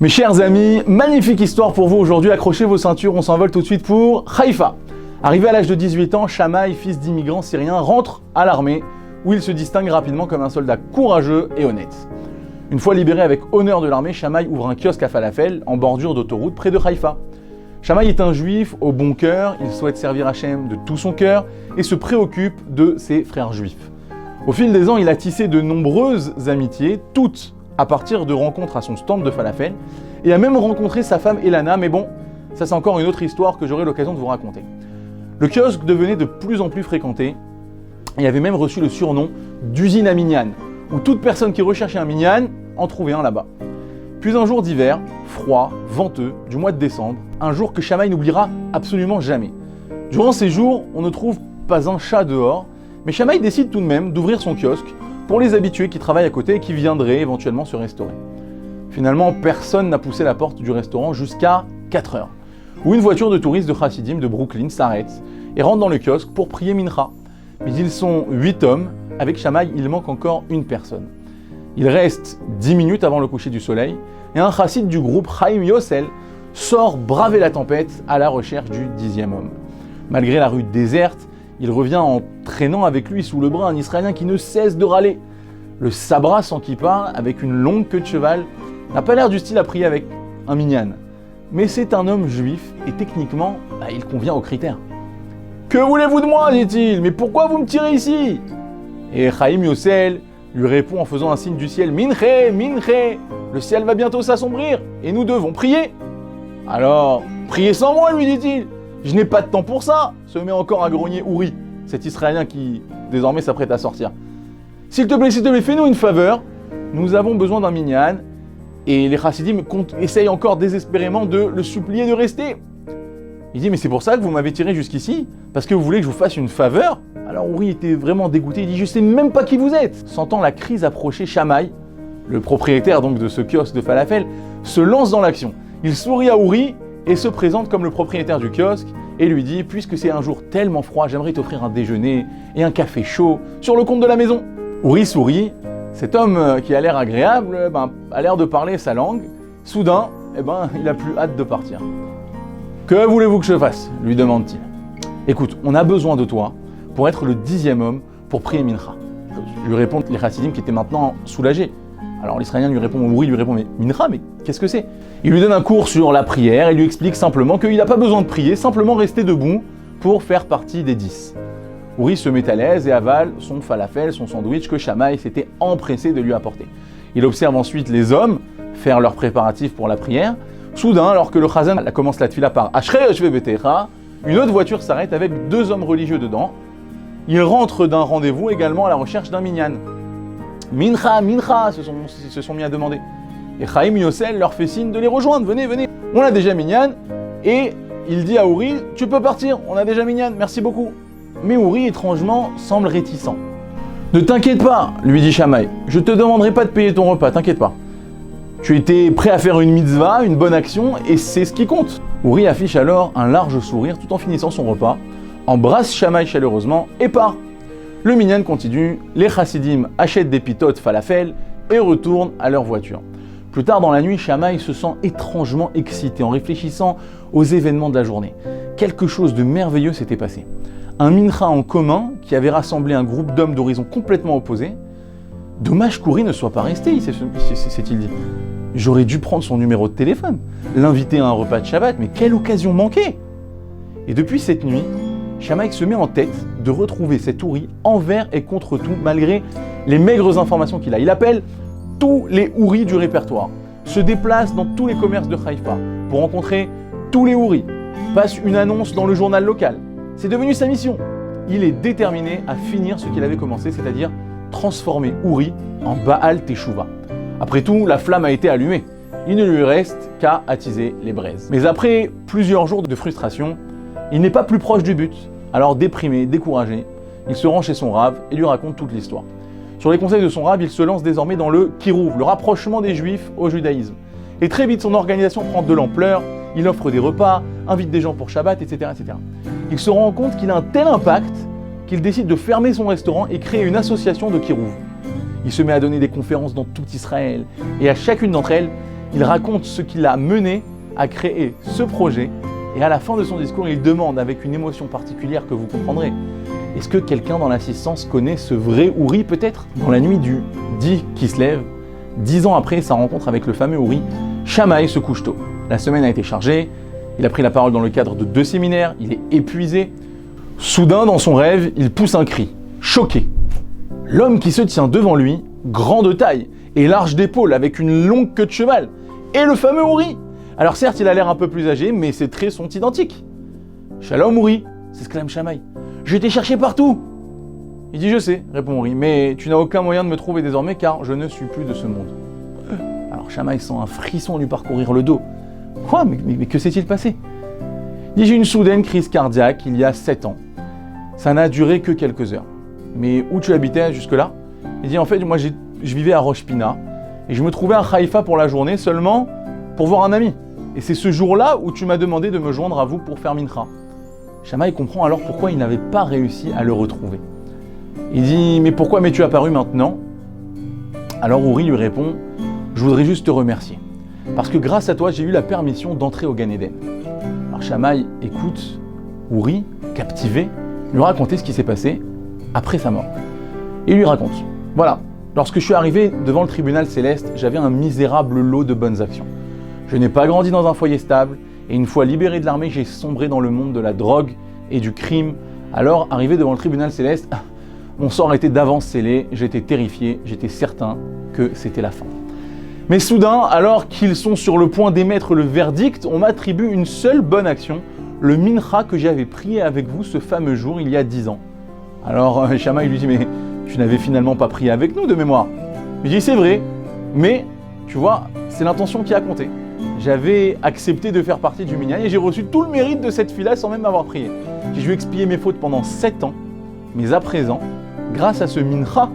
Mes chers amis, magnifique histoire pour vous aujourd'hui, accrochez vos ceintures, on s'envole tout de suite pour Haïfa. Arrivé à l'âge de 18 ans, Shammai, fils d'immigrants syriens, rentre à l'armée où il se distingue rapidement comme un soldat courageux et honnête. Une fois libéré avec honneur de l'armée, Shammai ouvre un kiosque à falafel en bordure d'autoroute près de Haïfa. Shammai est un juif au bon cœur, il souhaite servir Hachem de tout son cœur et se préoccupe de ses frères juifs. Au fil des ans, il a tissé de nombreuses amitiés, toutes à partir de rencontres à son stand de falafel, et a même rencontré sa femme Elana, mais bon, ça c'est encore une autre histoire que j'aurai l'occasion de vous raconter. Le kiosque devenait de plus en plus fréquenté, et avait même reçu le surnom d'usine à minyan, où toute personne qui recherchait un minyan en trouvait un là-bas. Puis un jour d'hiver, froid, venteux, du mois de décembre, un jour que Shammai n'oubliera absolument jamais. Durant ces jours, on ne trouve pas un chat dehors, mais Shammai décide tout de même d'ouvrir son kiosque pour les habitués qui travaillent à côté et qui viendraient éventuellement se restaurer. Finalement, personne n'a poussé la porte du restaurant jusqu'à 4 heures, où une voiture de touristes de Chassidim de Brooklyn s'arrête et rentre dans le kiosque pour prier Mincha. Mais ils sont 8 hommes, avec Shammai, il manque encore une personne. Il reste 10 minutes avant le coucher du soleil, et un chassid du groupe, Chaim Yossel, sort braver la tempête à la recherche du 10e homme. Malgré la rue déserte, il revient en traînant avec lui sous le bras un Israélien qui ne cesse de râler. Le sabra sans kippa, avec une longue queue de cheval, n'a pas l'air du style à prier avec un minyan. Mais c'est un homme juif et techniquement, il convient aux critères. « Que voulez-vous de moi ?» dit-il. « Mais pourquoi vous me tirez ici ?» Et Chaim Yossel lui répond en faisant un signe du ciel « Minché, Minché, le ciel va bientôt s'assombrir et nous devons prier. » « Alors, priez sans moi, lui dit-il. Je n'ai pas de temps pour ça, se met encore à grogner Ouri, cet Israélien qui désormais s'apprête à sortir. S'il te plaît, fais-nous une faveur. Nous avons besoin d'un minyan. Et les chassidim essayent encore désespérément de le supplier de rester. Il dit, mais c'est pour ça que vous m'avez tiré jusqu'ici, parce que vous voulez que je vous fasse une faveur. Alors Ouri était vraiment dégoûté, il dit, je sais même pas qui vous êtes. Sentant la crise approcher, Shammai, le propriétaire donc de ce kiosque de falafel, se lance dans l'action. Il sourit à Ouri et se présente comme le propriétaire du kiosque et lui dit « Puisque c'est un jour tellement froid, j'aimerais t'offrir un déjeuner et un café chaud sur le compte de la maison. » Ouri sourit. Cet homme qui a l'air agréable a l'air de parler sa langue. Soudain, il a plus hâte de partir. « Que voulez-vous que je fasse ?» lui demande-t-il. « Écoute, on a besoin de toi pour être le 10e homme pour prier Mincha. » Lui répondent les chassidim qui étaient maintenant soulagés. Alors l'Israélien lui répond, Ouri lui répond, mais Mincha, mais qu'est-ce que c'est? Il lui donne un cours sur la prière et lui explique simplement qu'il n'a pas besoin de prier, simplement rester debout pour faire partie des 10. Ouri se met à l'aise et avale son falafel, son sandwich que Shammai s'était empressé de lui apporter. Il observe ensuite les hommes faire leurs préparatifs pour la prière. Soudain, alors que le chazan commence la tfila par Ashrei Yoshvei Betecha, une autre voiture s'arrête avec 2 hommes religieux dedans. Ils rentrent d'un rendez-vous également à la recherche d'un minyan. Mincha, Mincha, se sont mis à demander. Et Chaim Yossel leur fait signe de les rejoindre, venez, venez. On a déjà minyan, et il dit à Ouri, tu peux partir, on a déjà minyan, merci beaucoup. Mais Ouri, étrangement, semble réticent. Ne t'inquiète pas, lui dit Shammai, je te demanderai pas de payer ton repas, t'inquiète pas. Tu étais prêt à faire une mitzvah, une bonne action, et c'est ce qui compte. Ouri affiche alors un large sourire tout en finissant son repas, embrasse Shammai chaleureusement et part. Le minyan continue, les chassidim achètent des pitotes falafel et retournent à leur voiture. Plus tard dans la nuit, Shammai se sent étrangement excité en réfléchissant aux événements de la journée. Quelque chose de merveilleux s'était passé. Un mincha en commun qui avait rassemblé un groupe d'hommes d'horizons complètement opposés. Dommage qu'Ouri ne soit pas resté, s'est-il dit. J'aurais dû prendre son numéro de téléphone, l'inviter à un repas de Shabbat, mais quelle occasion manquée! Et depuis cette nuit, Shammai se met en tête de retrouver cet Ouri envers et contre tout, malgré les maigres informations qu'il a. Il appelle tous les Ouris du répertoire, se déplace dans tous les commerces de Haïfa pour rencontrer tous les Ouris, passe une annonce dans le journal local. C'est devenu sa mission. Il est déterminé à finir ce qu'il avait commencé, c'est-à-dire transformer Ouri en Baal Teshuva. Après tout, la flamme a été allumée. Il ne lui reste qu'à attiser les braises. Mais après plusieurs jours de frustration, il n'est pas plus proche du but. Alors déprimé, découragé, il se rend chez son rave et lui raconte toute l'histoire. Sur les conseils de son rave, il se lance désormais dans le kirouv, le rapprochement des juifs au judaïsme. Et très vite, son organisation prend de l'ampleur, il offre des repas, invite des gens pour Shabbat, etc. etc. Il se rend compte qu'il a un tel impact qu'il décide de fermer son restaurant et créer une association de kirouv. Il se met à donner des conférences dans tout Israël, et à chacune d'entre elles, Il raconte ce qui l'a mené à créer ce projet et à la fin de son discours, il demande avec une émotion particulière que vous comprendrez. Est-ce que quelqu'un dans l'assistance connaît ce vrai Uri peut-être? Dans la nuit du 10 qui se lève, 10 ans après sa rencontre avec le fameux Uri, Shammai se couche tôt. La semaine a été chargée, il a pris la parole dans le cadre de 2 séminaires, il est épuisé. Soudain, dans son rêve, il pousse un cri, choqué. L'homme qui se tient devant lui, grand de taille et large d'épaule avec une longue queue de cheval, est le fameux Uri. Alors certes, il a l'air un peu plus âgé, mais ses traits sont identiques. « Shalom Uri !» s'exclame Shammai. « Je t'ai cherché partout !» Il dit « Je sais », répond Uri, « mais tu n'as aucun moyen de me trouver désormais car je ne suis plus de ce monde. » Alors Shammai sent un frisson lui parcourir le dos. « Quoi ? Mais que s'est-il passé ?» Il dit « J'ai eu une soudaine crise cardiaque il y a 7 ans. Ça n'a duré que quelques heures. Mais où tu habitais jusque-là ?» Il dit « En fait, moi je vivais à Rosh Pina et je me trouvais à Haïfa pour la journée seulement pour voir un ami. Et c'est ce jour-là où tu m'as demandé de me joindre à vous pour faire mincha. » Shammai comprend alors pourquoi il n'avait pas réussi à le retrouver. Il dit « Mais pourquoi m'es-tu apparu maintenant ?» Alors Uri lui répond « Je voudrais juste te remercier. Parce que grâce à toi, j'ai eu la permission d'entrer au Gan Eden. » Alors Shammai écoute Uri, captivé, lui raconter ce qui s'est passé après sa mort. Et il lui raconte « Voilà, lorsque je suis arrivé devant le tribunal céleste, j'avais un misérable lot de bonnes actions. Je n'ai pas grandi dans un foyer stable, et une fois libéré de l'armée, j'ai sombré dans le monde de la drogue et du crime. Alors, arrivé devant le tribunal céleste, mon sort était d'avance scellé, j'étais terrifié, j'étais certain que c'était la fin. Mais soudain, alors qu'ils sont sur le point d'émettre le verdict, on m'attribue une seule bonne action, le mincha que j'avais prié avec vous ce fameux jour il y a 10 ans. Alors Shammai lui dit « Mais tu n'avais finalement pas prié avec nous de mémoire ?» Il dit « C'est vrai, mais tu vois, c'est l'intention qui a compté. J'avais accepté de faire partie du minyan et j'ai reçu tout le mérite de cette fille-là sans même avoir prié. J'ai dû expier mes fautes pendant 7 ans, mais à présent, grâce à ce mincha,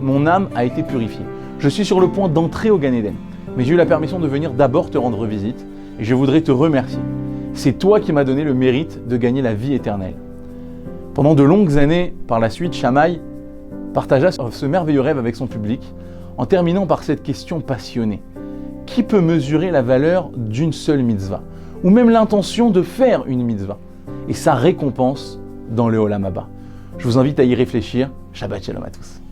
mon âme a été purifiée. Je suis sur le point d'entrer au Gan Eden, mais j'ai eu la permission de venir d'abord te rendre visite et je voudrais te remercier. C'est toi qui m'as donné le mérite de gagner la vie éternelle. » Pendant de longues années, par la suite, Shammai partagea ce merveilleux rêve avec son public en terminant par cette question passionnée. Qui peut mesurer la valeur d'une seule mitzvah, ou même l'intention de faire une mitzvah, et sa récompense dans le Olam Haba? Je vous invite à y réfléchir. Shabbat Shalom à tous.